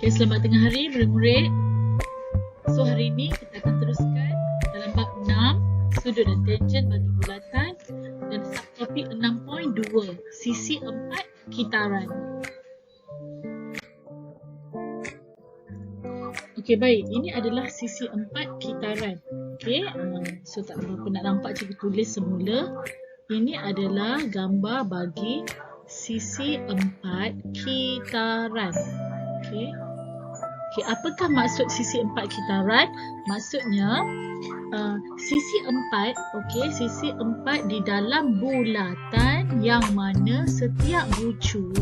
Okay, selamat tengah hari murid-murid. So hari ini kita akan teruskan dalam bab 6 sudut dan tangent bagi bulatan dan subtopik 6.2 sisi 4 kitaran. Okey, baik. Ini adalah sisi 4 kitaran. Okey, so tak berapa nak nampak cikgu tulis semula. Ini adalah gambar bagi sisi 4 kitaran. Okey. Okey, apakah maksud sisi 4 kitaran? Maksudnya sisi 4, okey, sisi 4 di dalam bulatan yang mana setiap bucu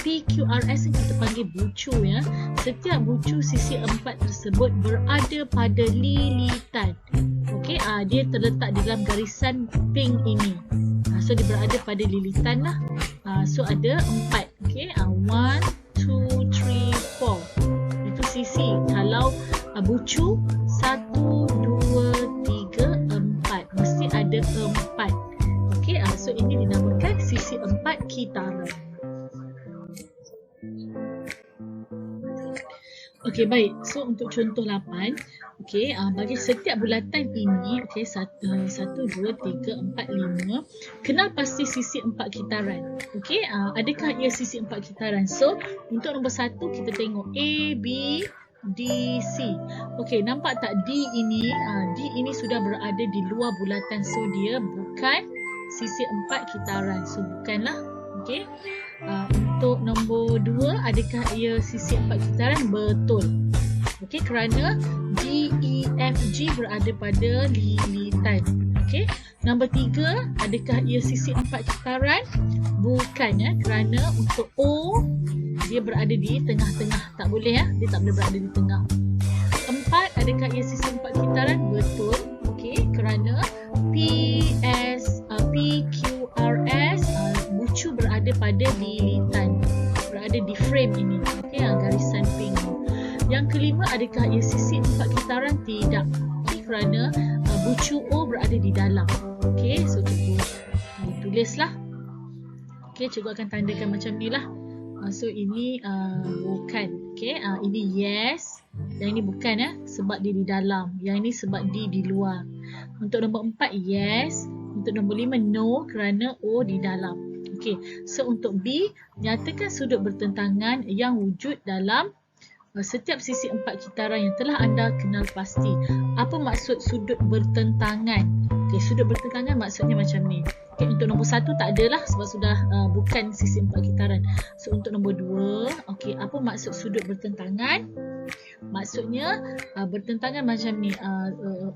PQRS yang kita panggil bucu ya. Setiap bucu sisi 4 tersebut berada pada lilitan. Okey, dia terletak di dalam garisan pink ini. So dia berada pada lilitan lah. So ada 4. Okey, 1, 2, 3, 4. Itu sisi. Kalau bucu 1, 2, 3, 4. Mesti ada 4. Okey, so ini dinamakan sisi 4 kitaran. Okey, baik. So untuk contoh 8, okey, bagi setiap bulatan ini, okey, 1, 2, 3, 4, 5, kenal pasti sisi 4 kitaran. Okey, adakah ia sisi 4 kitaran? So untuk nombor 1 kita tengok A, B, D, C. Okey, nampak tak D ini? D ini sudah berada di luar bulatan. So dia bukan sisi 4 kitaran. So bukanlah. Okey. Untuk nombor 2, adakah ia sisi 4 kitaran? Betul. Okey, kerana D, E, F, G berada pada lilitan. Okey. Nombor 3, adakah ia sisi 4 kitaran? Bukan ya, kerana untuk O dia berada di tengah-tengah. Tak boleh ya, dia tak boleh berada di tengah. 4, adakah ia sisi 4 kitaran? Betul. Okey, kerana PQRS bucu berada pada lilitan, berada di frame ini. Okey, garisan pink. Yang kelima, adakah ia sisi 4 kitaran? Tidak. Okey, kerana bucu O berada di dalam. Okey, so cikgu tulislah. Okey, cikgu akan tandakan macam ni lah. So ini bukan. Okey, ini yes. Yang ini bukan ya, sebab dia di dalam. Yang ini sebab D di luar. Untuk nombor 4 yes. Untuk nombor 5 no, kerana O di dalam. Okey, so untuk B, nyatakan sudut bertentangan yang wujud dalam setiap sisi 4 kitaran yang telah anda kenal pasti. Apa maksud sudut bertentangan? Okey, sudut bertentangan maksudnya macam ni. Okey, untuk nombor 1 tak adalah sebab sudah bukan sisi 4 kitaran. So untuk nombor 2, okey, apa maksud sudut bertentangan? Maksudnya bertentangan macam ni,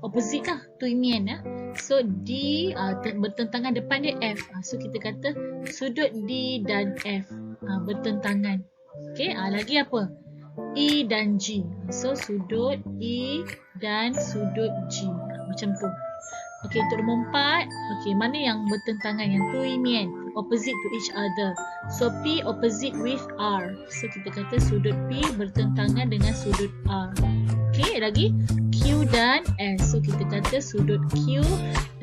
opposite lah, tuimian ya. So D bertentangan depan dia F. So kita kata sudut D dan F bertentangan. Okey, lagi apa? E dan G. So sudut E dan sudut G. Macam tu. Okey, untuk nombor 4, okey, mana yang bertentangan, yang tuimian, opposite to each other. So P opposite with R. So kita kata sudut P bertentangan dengan sudut R. Okey, lagi Q dan S. So kita kata sudut Q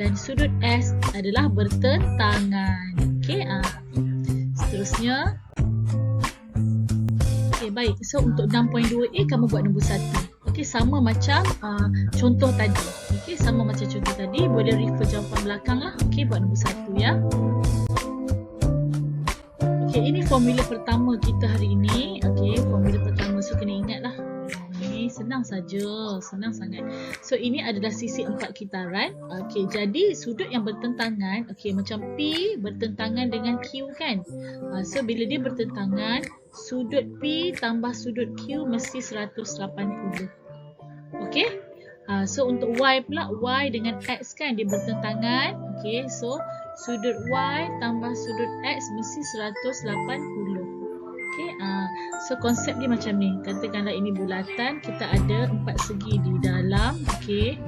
dan sudut S adalah bertentangan. Okey, seterusnya. Okey, baik. So untuk 6.2A kamu buat nombor 1. Okey, sama macam contoh tadi. Okey, sama macam contoh tadi. Boleh refer jawapan belakang lah. Okey, buat nombor 1 ya. Okey, ini formula pertama kita hari ini. Okey, formula pertama. So kena ingat lah. Ini senang saja, senang sangat. So ini adalah sisi 4 kitaran. Okey, jadi sudut yang bertentangan, okey, macam P bertentangan dengan Q kan. So bila dia bertentangan, sudut P tambah sudut Q mesti 180. Okey. So untuk Y pula, Y dengan X kan dia bertentangan. Okey, so sudut Y tambah sudut X mesti 180. Okey, so konsep dia macam ni. Katakanlah ini bulatan, kita ada 4 segi di dalam. Okey.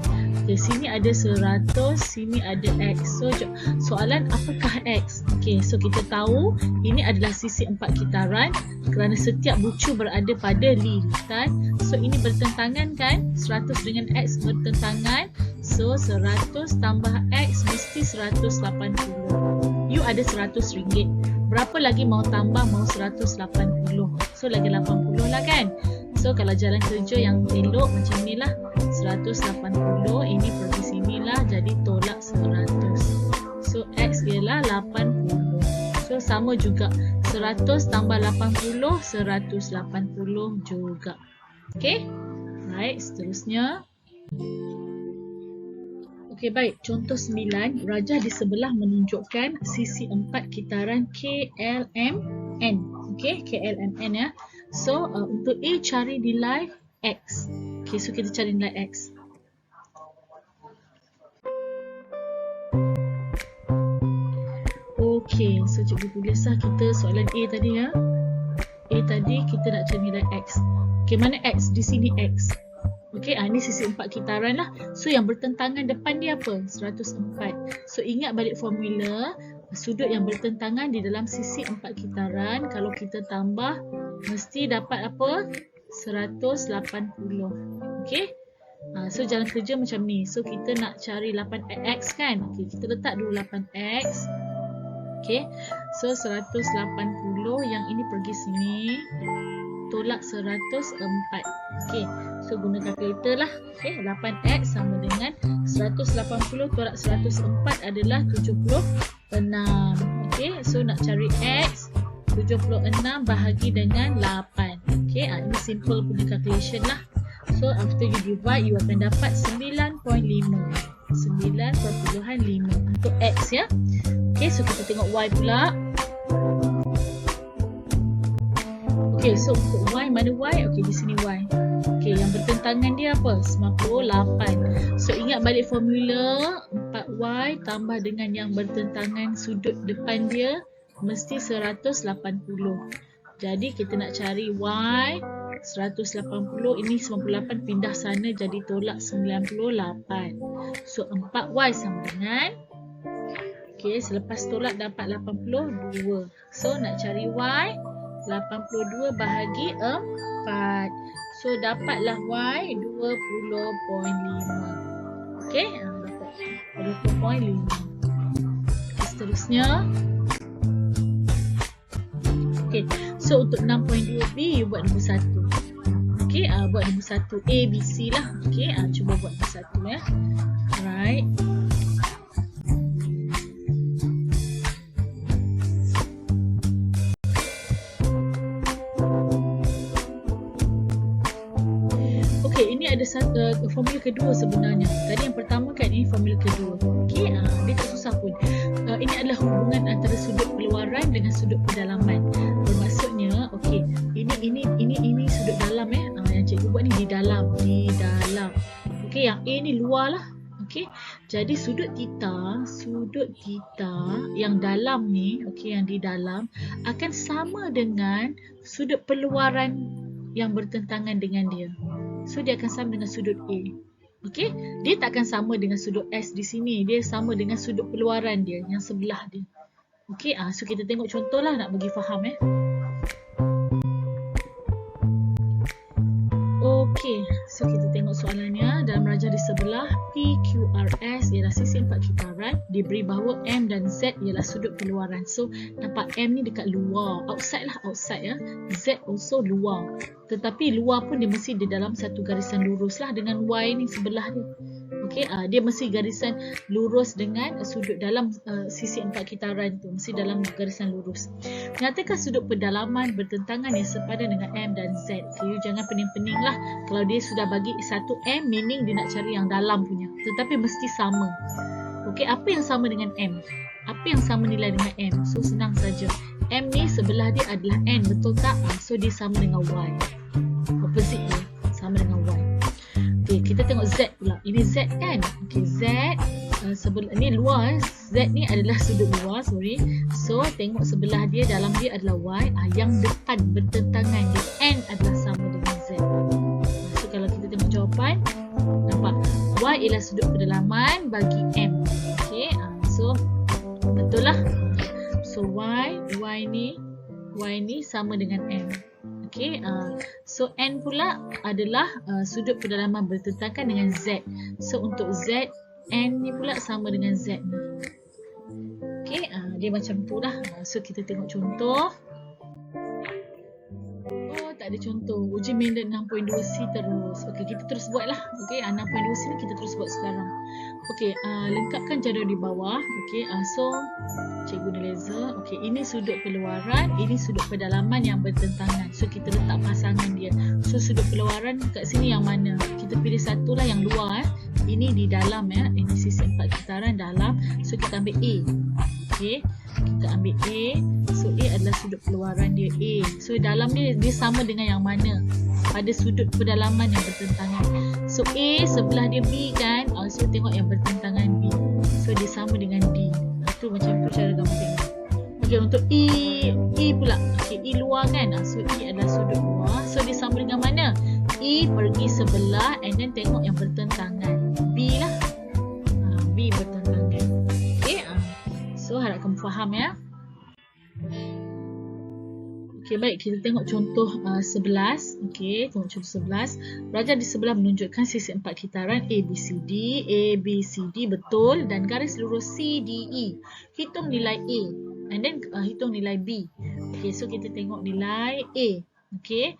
Okay, sini ada 100, sini ada X. So soalan apakah X? Okey, so kita tahu ini adalah sisi 4 kitaran kerana setiap bucu berada pada lilitan. So ini bertentangan kan? 100 dengan X bertentangan. So 100 tambah X mesti 180. You ada RM100. Berapa lagi mau tambah? Mau 180. So lagi 80 lah kan. So kalau jalan kerja yang elok macam ni lah, 180, ini pergi sini lah, jadi tolak 100. So X ialah 80. So sama juga, 100 tambah 80, 180 juga. Okay, baik, seterusnya. Okey, baik. Contoh 9, rajah di sebelah menunjukkan sisi 4 kitaran KLMN. Okey, KLMN ya. So, untuk A cari nilai X. Okey, so kita cari nilai X. Okey, so cikgu tulislah kita soalan A tadi ya. A tadi kita nak cari nilai X. Okey, mana X? Di sini X. Okey, ini sisi 4 kitaran lah. So yang bertentangan depan dia apa? 104. So ingat balik formula, sudut yang bertentangan di dalam sisi 4 kitaran, kalau kita tambah mesti dapat apa? 180. Okey. So jalan kerja macam ni. So kita nak cari 8x kan? Okey, kita letak dulu 8x. Okey. So 180, yang ini pergi sini. Tolak 104. Okey, so guna kalkulator lah. Okey, 8x sama dengan 180 tolak 104 adalah 76. Okey, so nak cari x, 76 bahagi dengan 8. Okey, ini simple punya calculation lah. So after you divide, you akan dapat 9.5. 9.5 untuk x ya. Okey, so kita tengok y pula. Okey, so untuk y, mana y? Okey, di sini y. Okey, yang bertentangan dia apa? 98. So ingat balik formula, 4y tambah dengan yang bertentangan sudut depan dia mesti 180. Jadi kita nak cari y 180, ini 98 pindah sana jadi tolak 98. So 4y sama dengan, okey, selepas tolak dapat 82. So nak cari y 82 bahagi 4. So dapatlah y 20.5. Okey, dapat 20.5. Seterusnya. Okey, so untuk 6.2b, you buat nombor 1. Okey, buat nombor 1 A, B, C lah. Okey, cuba buat nombor 1 ya. Alright. Ada formula kedua sebenarnya. Tadi yang pertama kan, ini formula kedua. Okey, dia tak susah pun. Ini adalah hubungan antara sudut keluaran dengan sudut pedalaman. Bermaksudnya, okey, ini sudut dalam yang cikgu buat ni di dalam. Okey, yang A ni luar lah. Okey, jadi sudut theta yang dalam ni, okey, yang di dalam akan sama dengan sudut peluaran yang bertentangan dengan dia. So dia akan sama dengan sudut A. Okey, dia tak akan sama dengan sudut S di sini. Dia sama dengan sudut peluaran dia yang sebelah dia. Okey, so kita tengok contoh lah nak bagi faham Okey, so kita tengok soalannya. Dalam rajah di sebelah, PQRS ialah sisi 4 kitaran. Diberi bahawa M dan Z ialah sudut keluaran. So nampak M ni dekat luar, outside ya. Z also luar. Tetapi luar pun dia mesti di dalam satu garisan lurus lah dengan Y ni sebelah dia. Okey, dia mesti garisan lurus dengan sudut dalam sisi 4 kitaran tu, mesti dalam garisan lurus. Nyatakan sudut pedalaman bertentangan yang sepadan dengan M dan Z. Okay, jangan pening-pening lah. Kalau dia sudah bagi satu M, meaning dia nak cari yang dalam punya. Tetapi mesti sama. Okey, apa yang sama dengan M? Apa yang sama nilai dengan M? So senang saja. M ni sebelah dia adalah N, betul tak? So dia sama dengan Y. Opposite dia, sama dengan Y. Okey, kita tengok Z pula. Ini Z kan? Okey, Z sebelah ni luar. Z ni adalah sudut luar, sorry. So tengok sebelah dia, dalam dia adalah Y. Yang depan bertentangan dia, N adalah sama dengan Z. So kalau kita tengok jawapan, nampak Y ialah sudut pedalaman bagi M. Okey, so betul lah. So Y ni sama dengan M. Okey, so N pula adalah sudut pedalaman bertentangan dengan Z. So untuk Z, N ni pula sama dengan Z ni. Okey, dia macam tu lah. So kita tengok contoh. Oh, tak ada contoh. Uji member 6.2C terus. Okey, kita terus buat lah. Okey, 6.2C ni kita terus buat sekarang. Okey, lengkapkan jadual di bawah. Okey, so cikgu guna laser. Okey, ini sudut keluaran, ini sudut pedalaman yang bertentangan. So kita letak pasangan dia. So sudut keluaran kat sini yang mana? Kita pilih satu lah yang luar. Ini di dalam ya. Ini sisi 4 kitaran dalam. So kita ambil A. Okey, kita ambil A. So A adalah sudut keluaran dia A. So dalam dia sama dengan yang mana? Pada sudut pedalaman yang bertentangan. So A sebelah dia B kan. So tengok yang bertentangan B. So dia sama dengan D. Itu macam tu cara kamu tengok. Okey, untuk E pula. Okey, E luar kan. So E adalah sudut luar. So dia sama dengan mana? E pergi sebelah and then tengok yang bertentangan. B lah. B bertentangan. Okey. So harap kamu faham ya. Okey, baik, kita tengok contoh 11. Okey, tengok contoh 11. Belajar di sebelah menunjukkan sisi 4 kitaran ABCD. ABCD betul dan garis lurus CDE. Hitung nilai A and then hitung nilai B. Okey, so kita tengok nilai A. Okey.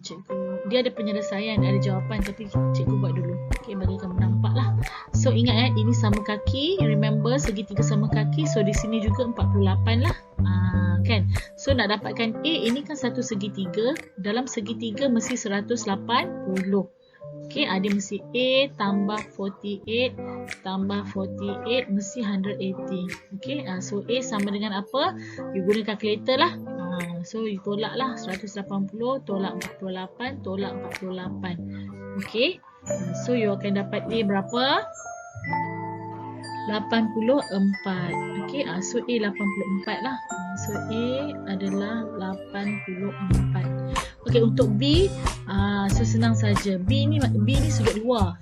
Cikgu, dia ada penyelesaian, ada jawapan tapi cikgu buat dulu. Okey, bagi kamu nampak lah. So ingat ini sama kaki. Remember segitiga sama kaki. So di sini juga 48 lah. Kan? So nak dapatkan A, ini kan satu segitiga. Dalam segitiga mesti 180. Okey, dia mesti A tambah 48 tambah 48 mesti 180. Okey, so A sama dengan apa? You guna kalkulator lah. So you tolak lah 180 tolak 48 tolak 48. Okey, so you akan dapat A berapa? 84. Okey, so A 84 lah. So A adalah 84. Okey, untuk B so senang saja. B ni sudut luar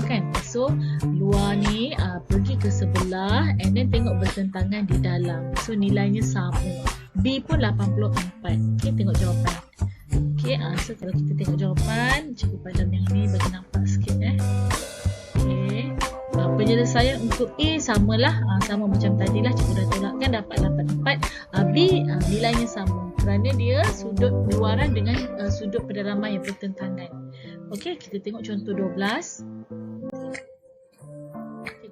kan. So luar ni pergi ke sebelah and then tengok bertentangan di dalam. So nilainya sama. B pun 84. Okey, tengok jawapan. Okey, so kalau kita tengok jawapan, cikgu padam yang ni bagi nampak sikit Okey. Penyelesaian untuk A samalah, sama macam tadilah cikgu dah tolakkan dapat 84. B nilainya sama kerana dia sudut luaran dengan sudut pedalaman yang bertentangan. Okey, kita tengok contoh 12.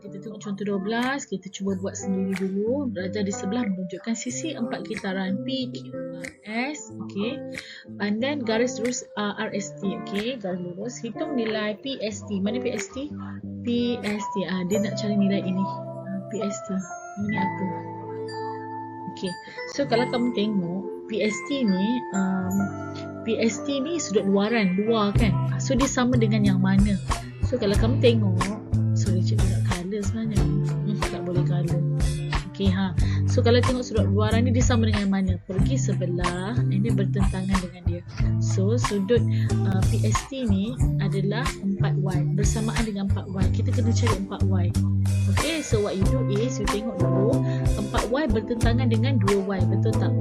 Kita tengok contoh 12, kita cuba buat sendiri dulu. Belajar di sebelah menunjukkan sisi 4 kitaran PQRS. Okey. And then garis lurus RST. Okey, garis lurus. Hitung nilai PST. Mana PST? PST. Dia nak cari nilai ini. PST. Ini apa? Okey. So kalau kamu tengok PST ni sudut luaran, luar kan. So dia sama dengan yang mana? So kalau kamu tengok, sorry cikgu nak colour sebenarnya. Tak boleh colour. Okey, so kalau tengok sudut luaran ni dia sama dengan yang mana? Pergi sebelah and dia bertentangan dengan dia. So sudut PST ni adalah 4Y bersamaan dengan 4Y. Kita kena cari 4Y. Okey, so what you do is you tengok dulu 4Y bertentangan dengan 2Y, betul tak?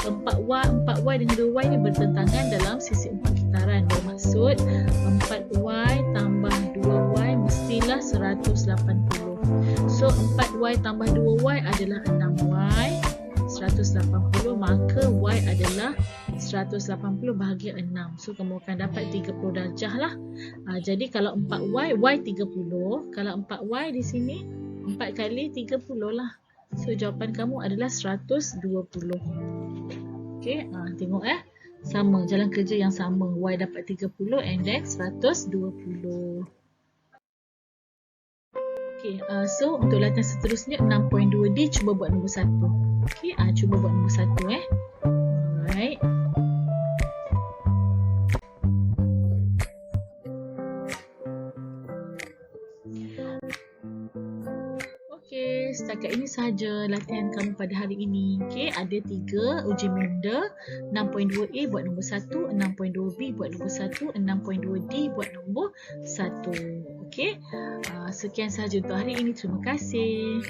4Y dengan 2Y ni bertentangan dalam sisi 4 kitaran. Bermaksud 4Y tambah 2Y mestilah 180. So 4Y tambah 2Y adalah 6Y 180, maka Y adalah 180 bahagia 6. So kamu akan dapat 30 darjah lah. Jadi kalau 4Y, Y 30. Kalau 4Y di sini 4 kali 30 lah. So jawapan kamu adalah 120. Okey, tengok sama, jalan kerja yang sama. Y dapat 30 and then 120. Okey, so untuk latihan seterusnya 6.2D cuba buat nombor 1. Okey, cuba buat nombor 1 Alright. Okey, setakat ini sahaja latihan kamu pada hari ini. Okey, ada 3 uji member. 6.2A buat nombor 1, 6.2B buat nombor 1, 6.2D buat nombor 1. Okey, sekian sahaja untuk hari ini. Terima kasih.